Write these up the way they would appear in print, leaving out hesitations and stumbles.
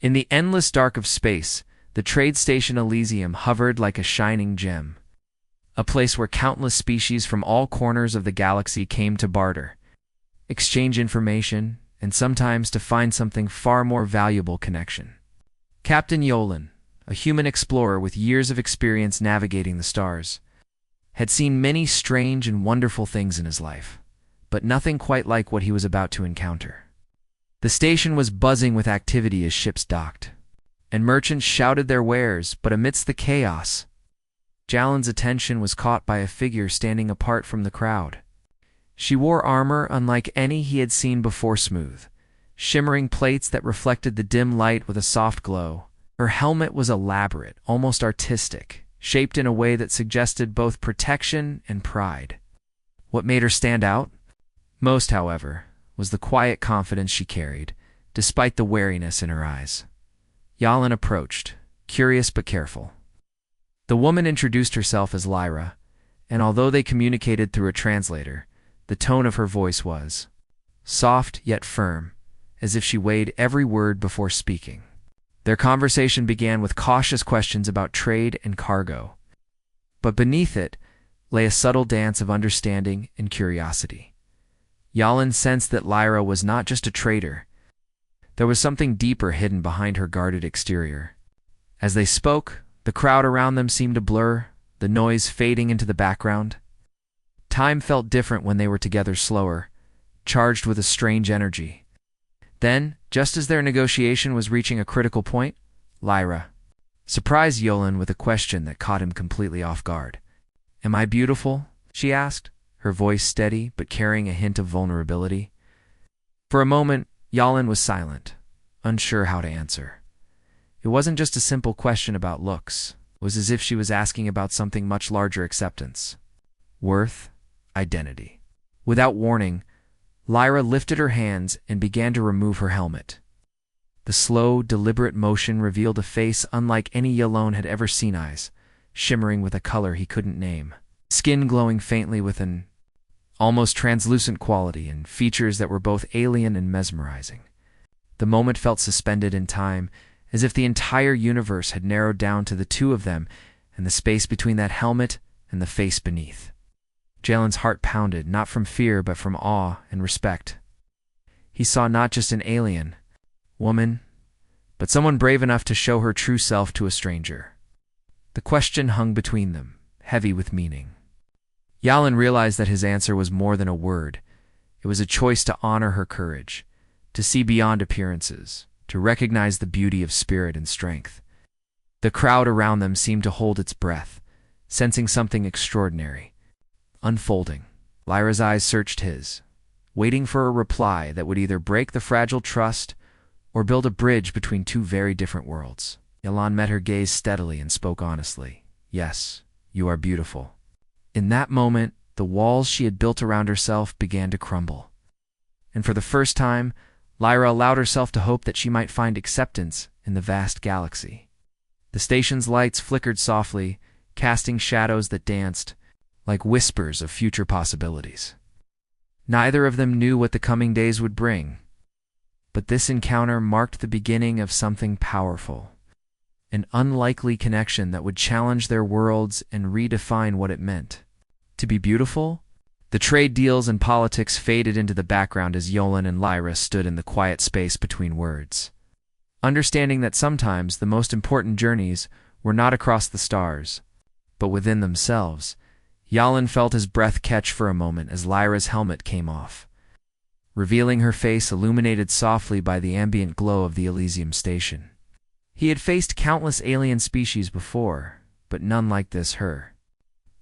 In the endless dark of space, the trade station Elysium hovered like a shining gem, a place where countless species from all corners of the galaxy came to barter, exchange information, and sometimes to find something far more valuable: connection. Captain Yolan, a human explorer with years of experience navigating the stars, had seen many strange and wonderful things in his life, but nothing quite like what he was about to encounter. The station was buzzing with activity as ships docked, and merchants shouted their wares, but amidst the chaos, Jalen's attention was caught by a figure standing apart from the crowd. She wore armor unlike any he had seen before, smooth, shimmering plates that reflected the dim light with a soft glow. Her helmet was elaborate, almost artistic, shaped in a way that suggested both protection and pride. What made her stand out most, however, was the quiet confidence she carried, despite the wariness in her eyes. Yalin approached, curious but careful. The woman introduced herself as Lyra, and although they communicated through a translator, the tone of her voice was soft yet firm, as if she weighed every word before speaking. Their conversation began with cautious questions about trade and cargo, but beneath it lay a subtle dance of understanding and curiosity. Yalin sensed that Lyra was not just a trader. There was something deeper hidden behind her guarded exterior. As they spoke, the crowd around them seemed to blur, the noise fading into the background. Time felt different when they were together, slower, charged with a strange energy. Then, just as their negotiation was reaching a critical point, Lyra surprised Yolan with a question that caught him completely off guard. "Am I beautiful?" she asked, her voice steady but carrying a hint of vulnerability. For a moment, Yalin was silent, unsure how to answer. It wasn't just a simple question about looks. It was as if she was asking about something much larger: acceptance, worth, identity. Without warning, Lyra lifted her hands and began to remove her helmet. The slow, deliberate motion revealed a face unlike any Yalon had ever seen, eyes shimmering with a color he couldn't name, skin glowing faintly with an almost translucent quality, and features that were both alien and mesmerizing. The moment felt suspended in time, as if the entire universe had narrowed down to the two of them and the space between that helmet and the face beneath. Jalen's heart pounded, not from fear but from awe and respect. He saw not just an alien woman, but someone brave enough to show her true self to a stranger. The question hung between them, heavy with meaning. Yalin realized that his answer was more than a word. It was a choice to honor her courage, to see beyond appearances, to recognize the beauty of spirit and strength. The crowd around them seemed to hold its breath, sensing something extraordinary unfolding. Lyra's eyes searched his, waiting for a reply that would either break the fragile trust or build a bridge between two very different worlds. Yalin met her gaze steadily and spoke honestly. "Yes, you are beautiful." In that moment, the walls she had built around herself began to crumble. And for the first time, Lyra allowed herself to hope that she might find acceptance in the vast galaxy. The station's lights flickered softly, casting shadows that danced like whispers of future possibilities. Neither of them knew what the coming days would bring, but this encounter marked the beginning of something powerful, an unlikely connection that would challenge their worlds and redefine what it meant to be beautiful. The trade deals and politics faded into the background as Yolan and Lyra stood in the quiet space between words, understanding that sometimes the most important journeys were not across the stars, but within themselves. Yalin felt his breath catch for a moment as Lyra's helmet came off, revealing her face illuminated softly by the ambient glow of the Elysium station. He had faced countless alien species before, but none like this, her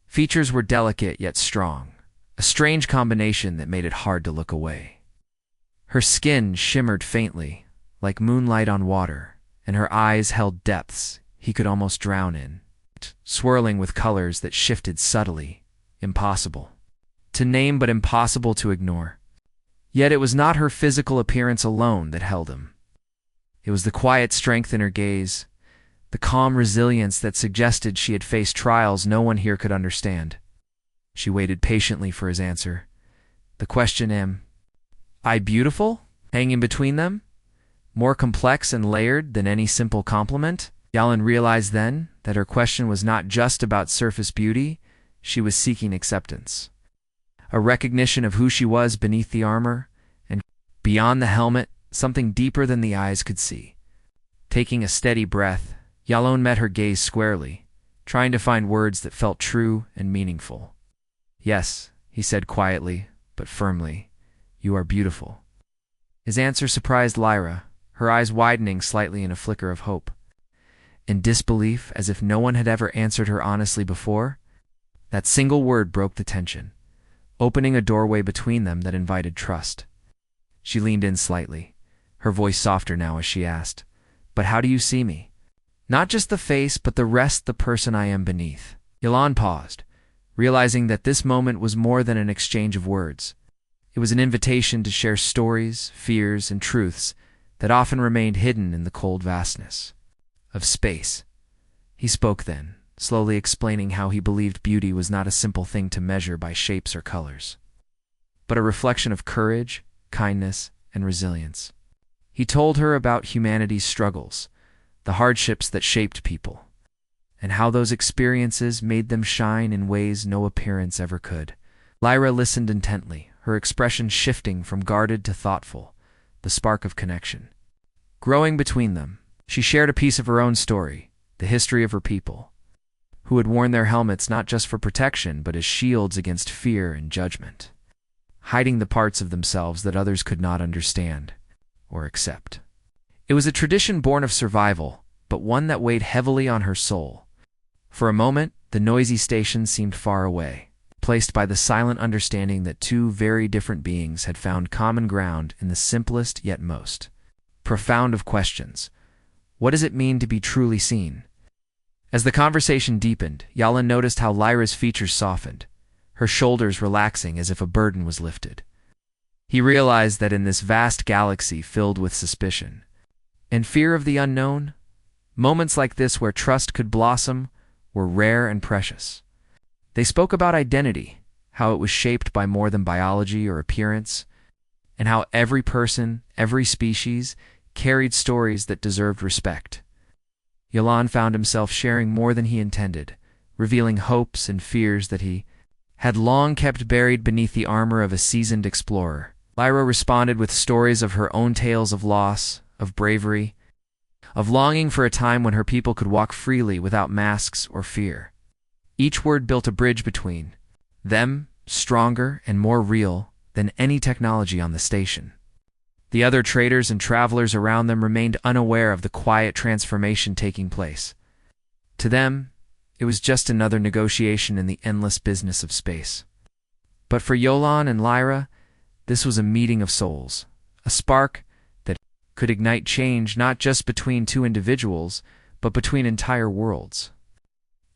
features were delicate yet strong, a strange combination that made it hard to look away. Her skin shimmered faintly, like moonlight on water, and her eyes held depths he could almost drown in, swirling with colors that shifted subtly, impossible to name but impossible to ignore. Yet it was not her physical appearance alone that held him. It was the quiet strength in her gaze, the calm resilience that suggested she had faced trials no one here could understand. She waited patiently for his answer. The question, "Am I beautiful?" hanging between them, more complex and layered than any simple compliment? Yalan realized then that her question was not just about surface beauty, she was seeking acceptance. A recognition of who she was beneath the armor, and beyond the helmet, something deeper than the eyes could see. Taking a steady breath, Yalan met her gaze squarely, trying to find words that felt true and meaningful. "Yes," he said quietly, but firmly, "you are beautiful." His answer surprised Lyra, her eyes widening slightly in a flicker of hope. In disbelief, as if no one had ever answered her honestly before, that single word broke the tension, opening a doorway between them that invited trust. She leaned in slightly, her voice softer now as she asked, "But how do you see me? Not just the face, but the person I am beneath." Yalan paused, realizing that this moment was more than an exchange of words. It was an invitation to share stories, fears, and truths that often remained hidden in the cold vastness of space. He spoke then, slowly explaining how he believed beauty was not a simple thing to measure by shapes or colors, but a reflection of courage, kindness, and resilience. He told her about humanity's struggles, the hardships that shaped people, and how those experiences made them shine in ways no appearance ever could. Lyra listened intently, her expression shifting from guarded to thoughtful, the spark of connection growing between them. She shared a piece of her own story, the history of her people, who had worn their helmets not just for protection but as shields against fear and judgment, hiding the parts of themselves that others could not understand or accept. It was a tradition born of survival, but one that weighed heavily on her soul. For a moment, the noisy station seemed far away, placed by the silent understanding that two very different beings had found common ground in the simplest yet most profound of questions. What does it mean to be truly seen? As the conversation deepened, Yalan noticed how Lyra's features softened, her shoulders relaxing as if a burden was lifted. He realized that in this vast galaxy filled with suspicion and fear of the unknown, moments like this where trust could blossom were rare and precious. They spoke about identity, how it was shaped by more than biology or appearance, and how every person, every species, carried stories that deserved respect. Yalan found himself sharing more than he intended, revealing hopes and fears that he had long kept buried beneath the armor of a seasoned explorer. Lyra responded with stories of her own tales of loss, of bravery, of longing for a time when her people could walk freely without masks or fear. Each word built a bridge between them, stronger and more real than any technology on the station. The other traders and travelers around them remained unaware of the quiet transformation taking place. To them, it was just another negotiation in the endless business of space. But for Yalan and Lyra, this was a meeting of souls, a spark that could ignite change not just between two individuals, but between entire worlds.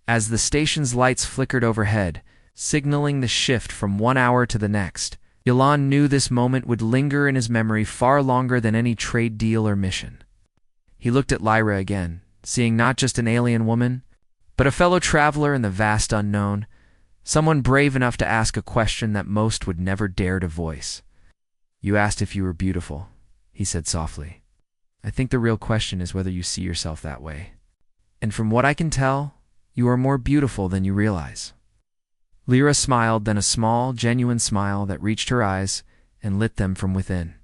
As the station's lights flickered overhead, signaling the shift from one hour to the next, Yalan knew this moment would linger in his memory far longer than any trade deal or mission. He looked at Lyra again, seeing not just an alien woman, but a fellow traveler in the vast unknown, someone brave enough to ask a question that most would never dare to voice. "You asked if you were beautiful," he said softly. "I think the real question is whether you see yourself that way. And from what I can tell, you are more beautiful than you realize." Lyra smiled, then a small, genuine smile that reached her eyes and lit them from within.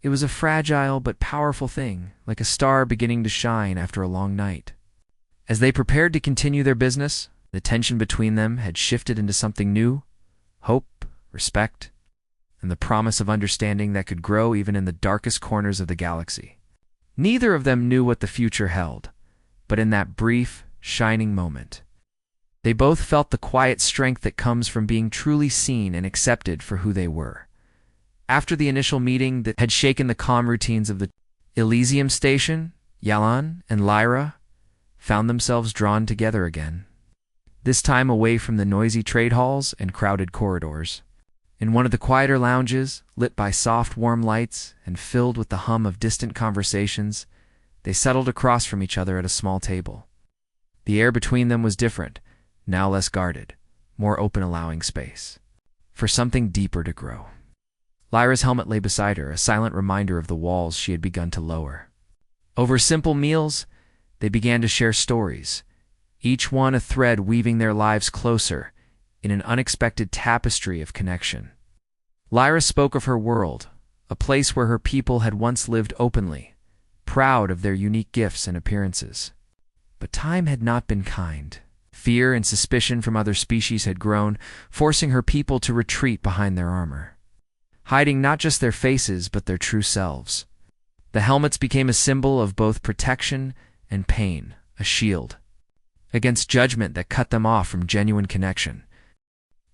It was a fragile but powerful thing, like a star beginning to shine after a long night. As they prepared to continue their business, the tension between them had shifted into something new: hope, respect, and the promise of understanding that could grow even in the darkest corners of the galaxy. Neither of them knew what the future held, but in that brief, shining moment, they both felt the quiet strength that comes from being truly seen and accepted for who they were. After the initial meeting that had shaken the calm routines of the Elysium station, Yalan and Lyra found themselves drawn together again, this time away from the noisy trade halls and crowded corridors. In one of the quieter lounges, lit by soft, warm lights and filled with the hum of distant conversations, they settled across from each other at a small table. The air between them was different, now less guarded, more open, allowing space for something deeper to grow. Lyra's helmet lay beside her, a silent reminder of the walls she had begun to lower. Over simple meals, they began to share stories, each one a thread weaving their lives closer in an unexpected tapestry of connection. Lyra spoke of her world, a place where her people had once lived openly, proud of their unique gifts and appearances. But time had not been kind. Fear and suspicion from other species had grown, forcing her people to retreat behind their armor, hiding not just their faces but their true selves. The helmets became a symbol of both protection and pain, a shield against judgment that cut them off from genuine connection.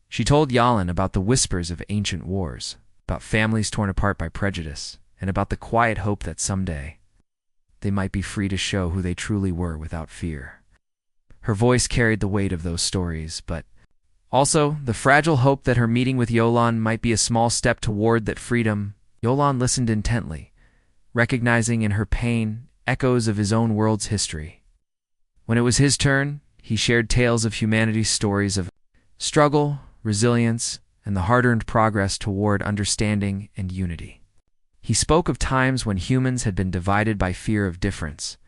She told Yalin about the whispers of ancient wars, about families torn apart by prejudice, and about the quiet hope that someday they might be free to show who they truly were without fear. Her voice carried the weight of those stories, but also the fragile hope that her meeting with Yolan might be a small step toward that freedom. Yolan listened intently, recognizing in her pain echoes of his own world's history. When it was his turn, he shared tales of humanity's stories of struggle, resilience, and the hard-earned progress toward understanding and unity. He spoke of times when humans had been divided by fear of difference,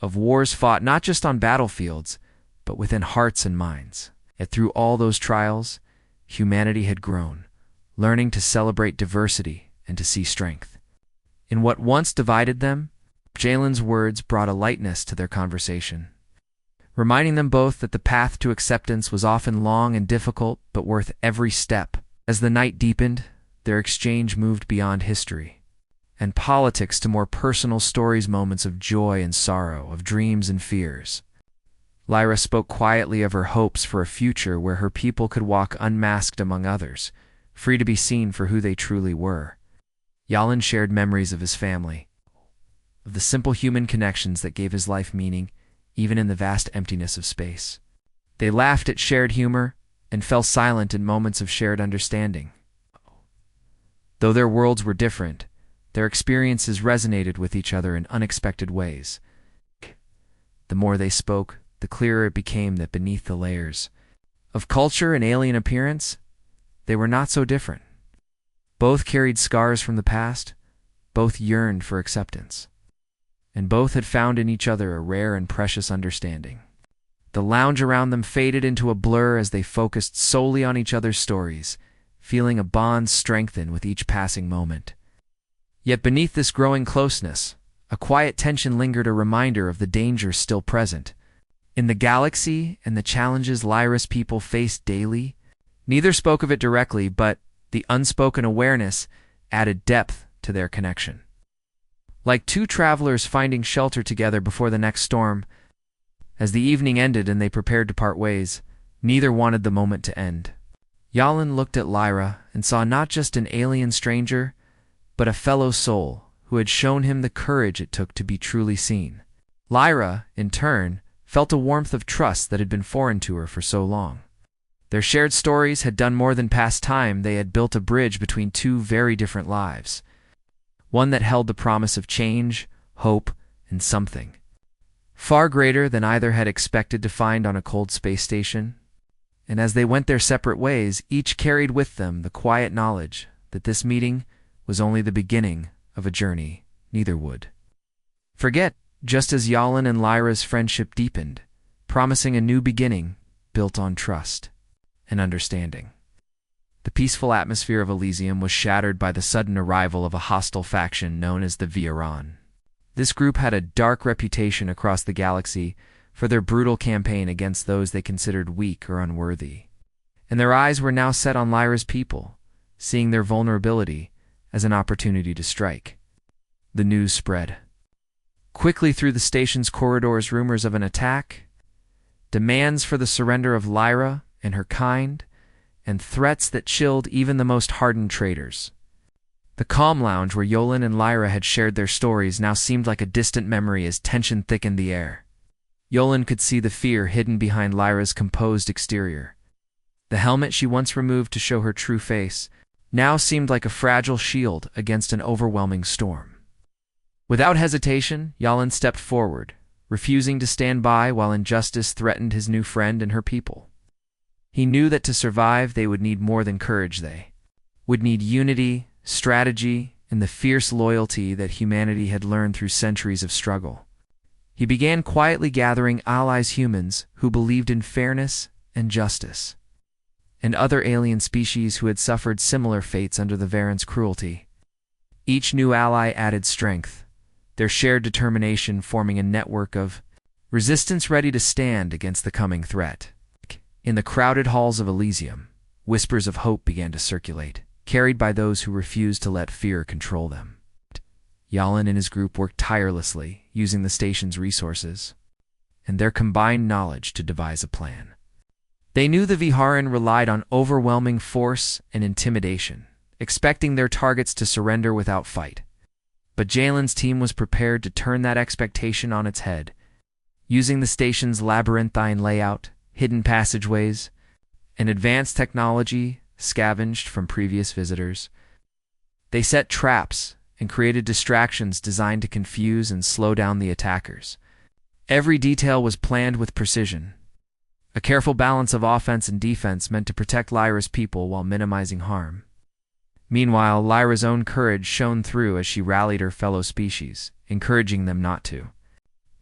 of wars fought not just on battlefields, but within hearts and minds. Yet through all those trials, humanity had grown, learning to celebrate diversity and to see strength. In what once divided them, Jalen's words brought a lightness to their conversation, reminding them both that the path to acceptance was often long and difficult, but worth every step. As the night deepened, their exchange moved beyond history and politics to more personal stories, moments of joy and sorrow, of dreams and fears. Lyra spoke quietly of her hopes for a future where her people could walk unmasked among others, free to be seen for who they truly were. Yalin shared memories of his family, of the simple human connections that gave his life meaning, even in the vast emptiness of space. They laughed at shared humor and fell silent in moments of shared understanding. Though their worlds were different, their experiences resonated with each other in unexpected ways. The more they spoke, the clearer it became that beneath the layers of culture and alien appearance, they were not so different. Both carried scars from the past, both yearned for acceptance, and both had found in each other a rare and precious understanding. The lounge around them faded into a blur as they focused solely on each other's stories, feeling a bond strengthen with each passing moment. Yet beneath this growing closeness, a quiet tension lingered, a reminder of the dangers still present. In the galaxy and the challenges Lyra's people faced daily, neither spoke of it directly, but the unspoken awareness added depth to their connection. Like two travelers finding shelter together before the next storm, as the evening ended and they prepared to part ways, neither wanted the moment to end. Yalin looked at Lyra and saw not just an alien stranger, but a fellow soul who had shown him the courage it took to be truly seen. Lyra, in turn, felt a warmth of trust that had been foreign to her for so long. Their shared stories had done more than pass time. They had built a bridge between two very different lives, one that held the promise of change, hope, and something far greater than either had expected to find on a cold space station. And as they went their separate ways, each carried with them the quiet knowledge that this meeting was only the beginning of a journey neither would forget, just as Yalin and Lyra's friendship deepened, promising a new beginning built on trust and understanding. The peaceful atmosphere of Elysium was shattered by the sudden arrival of a hostile faction known as the Vieran. This group had a dark reputation across the galaxy for their brutal campaign against those they considered weak or unworthy, and their eyes were now set on Lyra's people, seeing their vulnerability as an opportunity to strike. The news spread quickly through the station's corridors, rumors of an attack, demands for the surrender of Lyra and her kind, and threats that chilled even the most hardened traitors. The calm lounge where Yolan and Lyra had shared their stories now seemed like a distant memory as tension thickened the air. Yolan could see the fear hidden behind Lyra's composed exterior. The helmet she once removed to show her true face now seemed like a fragile shield against an overwhelming storm. Without hesitation, Yalin stepped forward, refusing to stand by while injustice threatened his new friend and her people. He knew that to survive they would need more than courage. They would need unity, strategy, and the fierce loyalty that humanity had learned through centuries of struggle. He began quietly gathering allies, humans who believed in fairness and justice, and other alien species who had suffered similar fates under the Varans' cruelty. Each new ally added strength, their shared determination forming a network of resistance ready to stand against the coming threat. In the crowded halls of Elysium, whispers of hope began to circulate, carried by those who refused to let fear control them. Yalan and his group worked tirelessly, using the station's resources and their combined knowledge to devise a plan. They knew the Viharan relied on overwhelming force and intimidation, expecting their targets to surrender without fight. But Jalen's team was prepared to turn that expectation on its head, using the station's labyrinthine layout, hidden passageways, and advanced technology scavenged from previous visitors. They set traps and created distractions designed to confuse and slow down the attackers. Every detail was planned with precision, a careful balance of offense and defense meant to protect Lyra's people while minimizing harm. Meanwhile, Lyra's own courage shone through as she rallied her fellow species, encouraging them not to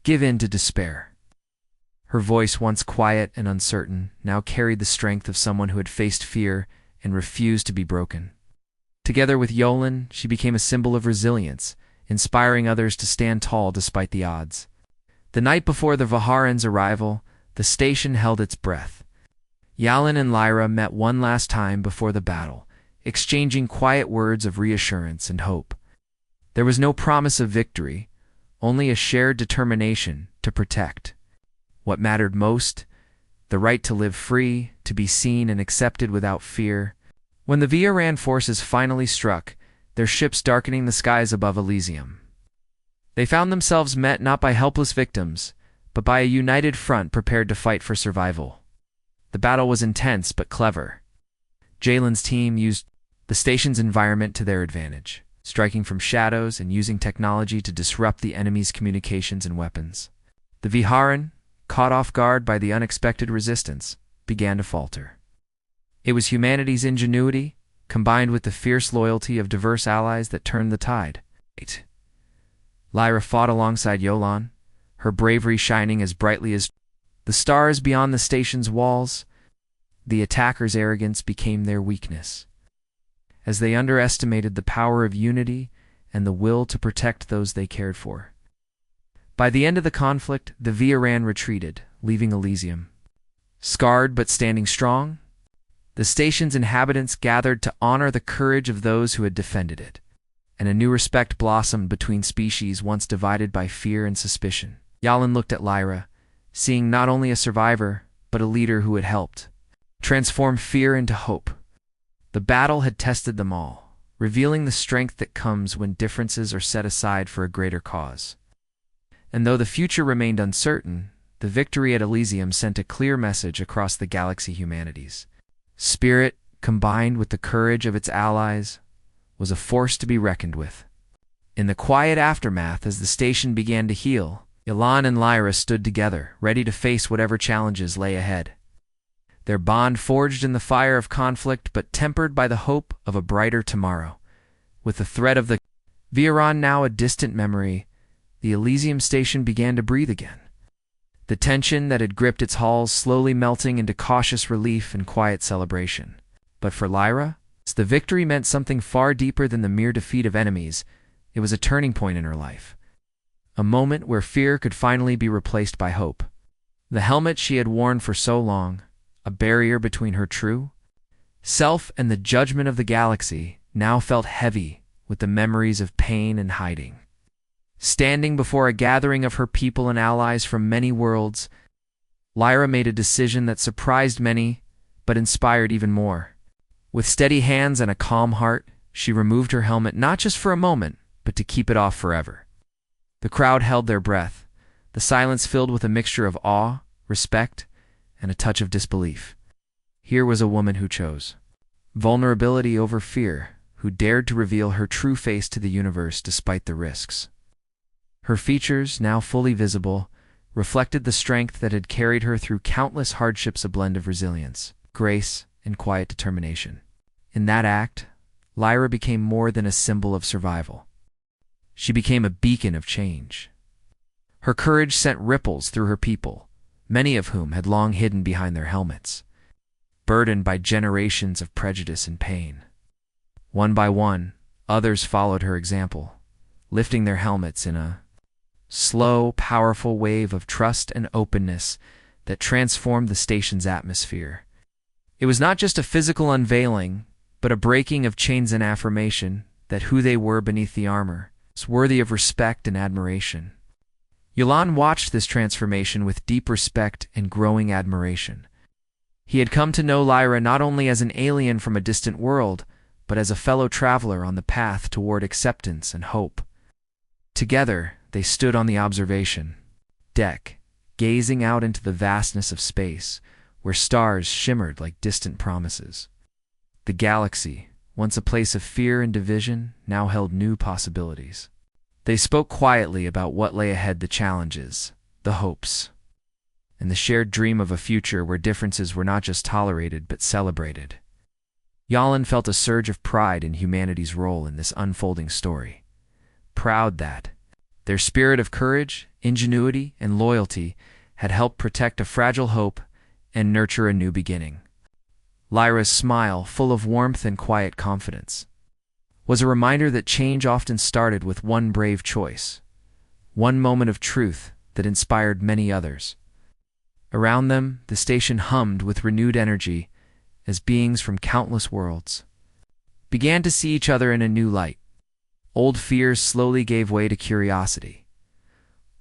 give in to despair. Her voice, once quiet and uncertain, now carried the strength of someone who had faced fear and refused to be broken. Together with Yolan, she became a symbol of resilience, inspiring others to stand tall despite the odds. The night before the Viharan's arrival, the station held its breath. Yalan and Lyra met one last time before the battle, exchanging quiet words of reassurance and hope. There was no promise of victory, only a shared determination to protect what mattered most: the right to live free, to be seen and accepted without fear. When the Viharan forces finally struck, their ships darkening the skies above Elysium, they found themselves met not by helpless victims, but by a united front prepared to fight for survival. The battle was intense but clever. Jalen's team used the station's environment to their advantage, striking from shadows and using technology to disrupt the enemy's communications and weapons. The Viharan, caught off guard by the unexpected resistance, began to falter. It was humanity's ingenuity, combined with the fierce loyalty of diverse allies, that turned the tide. Lyra fought alongside Yolan, her bravery shining as brightly as the stars beyond the station's walls. The attackers' arrogance became their weakness, as they underestimated the power of unity and the will to protect those they cared for. By the end of the conflict, the Viharan retreated, leaving Elysium. Scarred but standing strong, the station's inhabitants gathered to honor the courage of those who had defended it, and a new respect blossomed between species once divided by fear and suspicion. Yalan looked at Lyra, seeing not only a survivor, but a leader who had helped transform fear into hope. The battle had tested them all, revealing the strength that comes when differences are set aside for a greater cause. And though the future remained uncertain, the victory at Elysium sent a clear message across the galaxy: humanity's spirit, combined with the courage of its allies, was a force to be reckoned with. In the quiet aftermath, as the station began to heal, Yalan and Lyra stood together, ready to face whatever challenges lay ahead. Their bond forged in the fire of conflict, but tempered by the hope of a brighter tomorrow. With the threat of the Viharan now a distant memory, the Elysium station began to breathe again. The tension that had gripped its halls slowly melting into cautious relief and quiet celebration. But for Lyra, the victory meant something far deeper than the mere defeat of enemies. It was a turning point in her life. A moment where fear could finally be replaced by hope. The helmet she had worn for so long, a barrier between her true self and the judgment of the galaxy, now felt heavy with the memories of pain and hiding. Standing before a gathering of her people and allies from many worlds, Lyra made a decision that surprised many, but inspired even more. With steady hands and a calm heart, she removed her helmet not just for a moment, but to keep it off forever. The crowd held their breath, the silence filled with a mixture of awe, respect, and a touch of disbelief. Here was a woman who chose vulnerability over fear, who dared to reveal her true face to the universe despite the risks. Her features, now fully visible, reflected the strength that had carried her through countless hardships, a blend of resilience, grace, and quiet determination. In that act, Lyra became more than a symbol of survival. She became a beacon of change. Her courage sent ripples through her people, many of whom had long hidden behind their helmets, burdened by generations of prejudice and pain. One by one, others followed her example, lifting their helmets in a slow, powerful wave of trust and openness that transformed the station's atmosphere. It was not just a physical unveiling, but a breaking of chains and affirmation that who they were beneath the armor was worthy of respect and admiration. Yulan watched this transformation with deep respect and growing admiration. He had come to know Lyra not only as an alien from a distant world, but as a fellow traveler on the path toward acceptance and hope. Together, they stood on the observation deck, gazing out into the vastness of space, where stars shimmered like distant promises. The galaxy, once a place of fear and division, now held new possibilities. They spoke quietly about what lay ahead, the challenges, the hopes, and the shared dream of a future where differences were not just tolerated but celebrated. Yulan felt a surge of pride in humanity's role in this unfolding story, proud that their spirit of courage, ingenuity, and loyalty had helped protect a fragile hope and nurture a new beginning. Lyra's smile, full of warmth and quiet confidence, was a reminder that change often started with one brave choice, one moment of truth that inspired many others. Around them, the station hummed with renewed energy as beings from countless worlds began to see each other in a new light. Old fears slowly gave way to curiosity.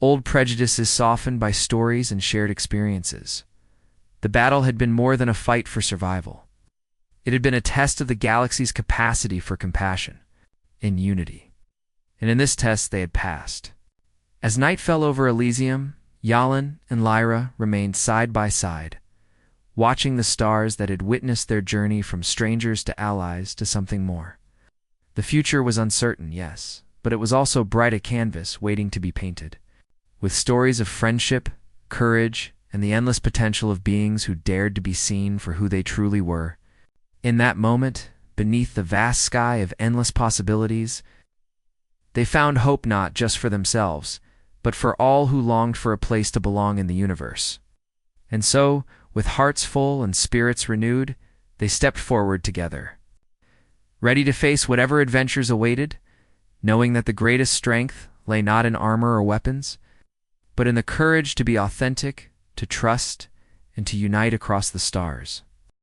Old prejudices softened by stories and shared experiences. The battle had been more than a fight for survival. It had been a test of the galaxy's capacity for compassion and unity. And in this test they had passed. As night fell over Elysium, Yulan and Lyra remained side by side, watching the stars that had witnessed their journey from strangers to allies to something more. The future was uncertain, yes, but it was also bright, a canvas waiting to be painted, with stories of friendship, courage, and the endless potential of beings who dared to be seen for who they truly were. In that moment, beneath the vast sky of endless possibilities, they found hope not just for themselves, but for all who longed for a place to belong in the universe. And so, with hearts full and spirits renewed, they stepped forward together, ready to face whatever adventures awaited, knowing that the greatest strength lay not in armor or weapons, but in the courage to be authentic, to trust, and to unite across the stars.